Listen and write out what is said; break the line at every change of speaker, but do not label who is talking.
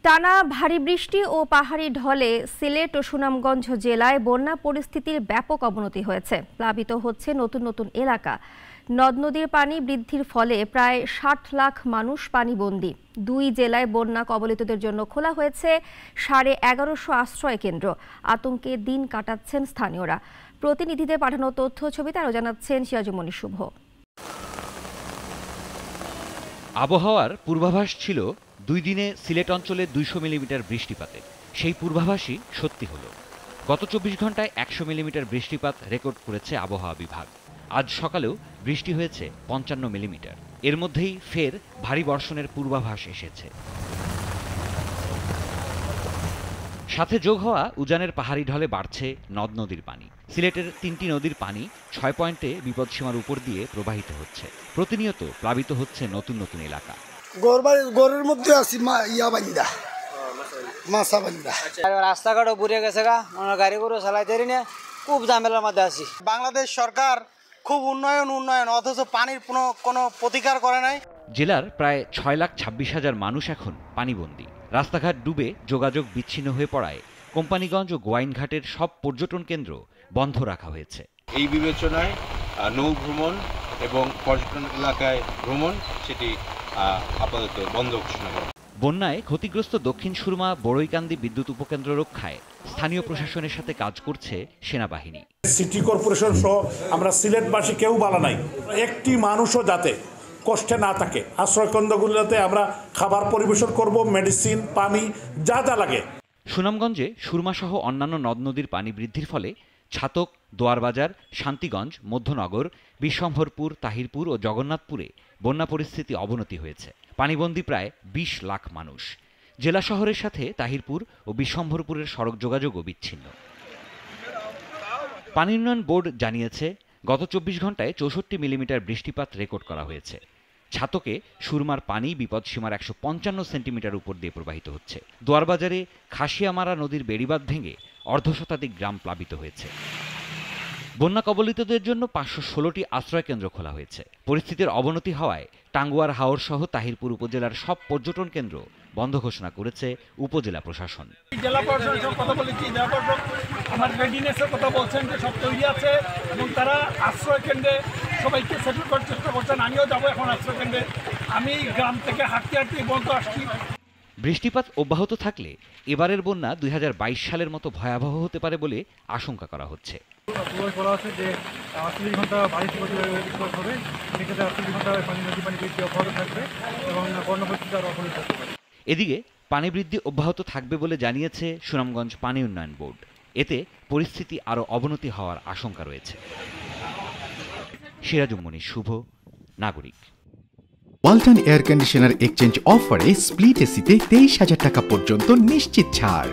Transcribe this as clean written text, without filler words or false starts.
টানা ভারী বৃষ্টি ও পাহাড়ি ঢলে সিলেট ও সুনামগঞ্জ জেলায় বন্যা পরিস্থিতির ব্যাপক অবনতি হয়েছে। প্লাবিত হচ্ছে নতুন নতুন এলাকা। নদ নদীর পানি বৃদ্ধির ফলে প্রায় ৬০ লাখ মানুষ পানিবন্দী। দুই জেলায় বন্যা কবলিতদের জন্য খোলা হয়েছে ১১৫০ আশ্রয় কেন্দ্র। আতঙ্কে দিন কাটাচ্ছেন স্থানীয়রা। প্রতিনিধিদের পাঠানো তথ্য ছবিতে আরও জানাচ্ছেন সিরাজুমণি শুভ।
আবহাওয়ার পূর্বাভাস ছিল ২ দিনে সিলেট অঞ্চলে ২০০ মিলিমিটার বৃষ্টিপাতের। সেই পূর্বাভাসই সত্যি হলো। গত ২৪ ঘন্টায় ১০০ মিলিমিটার বৃষ্টিপাত রেকর্ড করেছে আবহাওয়া বিভাগ। আজ সকালেও বৃষ্টি হয়েছে ৫৫ মিলিমিটার। এর মধ্যেই ফের ভারী বর্ষণের পূর্বাভাস এসেছে। সাথে যোগ হওয়া উজানের পাহাড়ি ঢলে বাড়ছে নদ নদীর পানি। সিলেটের ৩টি নদীর পানি ৬ পয়েন্টে বিপদসীমার উপর দিয়ে প্রবাহিত হচ্ছে। প্রতিনিয়ত প্লাবিত হচ্ছে নতুন নতুন এলাকা।
গড়ের মধ্যে আছি
রাস্তাঘাটও বুড়ে গেছে গা, গাড়ি গরু চালাইতে না, খুব ঝামেলার মধ্যে আছি।
বাংলাদেশ সরকার খুব উন্নয়ন অথচ পানির কোনো প্রতিকার করে নাই।
জেলার প্রায় ৬,২৬,০০০ মানুষ এখন পানিবন্দী। রাস্তাঘাট ডুবে যোগাযোগ বিচ্ছিন্ন হয়ে পড়ায় কোম্পানিগঞ্জ ও গোয়াইনঘাটের সব পর্যটন কেন্দ্র বন্ধ রাখা হয়েছে।
এই বিবেচনায় নৌ ভ্রমণ এবং পর্যটন এলাকায় ভ্রমণ সেটি আপাতত বন্ধ ঘোষণা করা।
বন্যায় ক্ষতিগ্রস্ত দক্ষিণ সুরমা বড়ইকান্দি বিদ্যুৎ উপকেন্দ্র রক্ষায় স্থানীয় প্রশাসনের সাথে কাজ করছে সেনাবাহিনী।
সিটি কর্পোরেশন সহ আমরা সিলেটবাসী কেউ বালা নাই, একটি মানুষও যাতে কষ্টে না থাকে। আশ্রয়কেন্দ্রগুলোতে আমরা খাবার পরিবেশন করব, মেডিসিন, পানি যা যা লাগে।
সুনামগঞ্জে সুরমাসহ অন্যান্য নদ নদীর পানি বৃদ্ধির ফলে ছাতক, দোয়ারবাজার, শান্তিগঞ্জ, মধ্যনগর, বিশ্বম্ভরপুর, তাহিরপুর ও জগন্নাথপুরে বন্যা পরিস্থিতি অবনতি হয়েছে। পানিবন্দী প্রায় ২০ লাখ মানুষ। জেলা শহরের সাথে তাহিরপুর ও বিশ্বম্ভরপুরের সড়ক যোগাযোগও বিচ্ছিন্ন। পানি উন্নয়ন বোর্ড জানিয়েছে, গত ২৪ ঘন্টায় ৬৪ মিলিমিটার বৃষ্টিপাত রেকর্ড করা হয়েছে। ছাতকে সুরমার পানি বিপদসীমার ১৫৫ সেন্টিমিটার উপর দিয়ে প্রবাহিত হচ্ছে। দোয়ারবাজারে খাসিয়ামারা নদীর বেড়িবাঁধ ভেঙে অর্ধশতাধিক গ্রাম প্লাবিত হয়েছে। বন্যা কবলিতদের জন্য ৫১৬টি আশ্রয় কেন্দ্র খোলা হয়েছে। পরিস্থিতির অবনতি হওয়ায় টাঙ্গুয়ার হাওর সহ তাহিরপুর উপজেলার সব পর্যটন কেন্দ্র বন্ধ ঘোষণা করেছে উপজেলা প্রশাসন।
জেলা প্রশাসন কথা বলেছি, জেলা প্রশাসন আমার রেডিনেসের কথা বলছেন যে সব তৈরি আছে এবং তারা আশ্রয় কেন্দ্রে সবাইকে সেটেল করার চেষ্টা করছেন। আমিও যাবো এখন আশ্রয় কেন্দ্রে। আমি গ্রাম থেকে হাঁটতে হাঁটতে বন্ধ আসছি।
বৃষ্টিপাত অব্যাহত থাকলে এবারের বন্যা ২০২২ সালের মতো ভয়াবহ হতে পারে বলে আশঙ্কা করা হচ্ছে।
বলা আছে যে ৪৮ ঘন্টা ভারী হবে, সেক্ষেত্রে ৪৮ ঘন্টা নদী পানি বৃদ্ধি অব্যাহত থাকবে এবং বন্যা পরিস্থিতি আরও অবনতি হতে পারে।
এদিকে পানি বৃদ্ধি অব্যাহত থাকবে বলে জানিয়েছে সুনামগঞ্জ পানি উন্নয়ন বোর্ড। এতে পরিস্থিতি আরও অবনতি হওয়ার আশঙ্কা রয়েছে। সিরাজুমণি শুভ, নাগরিক।
ওয়ালটন এয়ার কন্ডিশনার এক্সচেঞ্জ অফারে স্প্লিট এসিতে ২৩,০০০ টাকা পর্যন্ত নিশ্চিত ছাড়।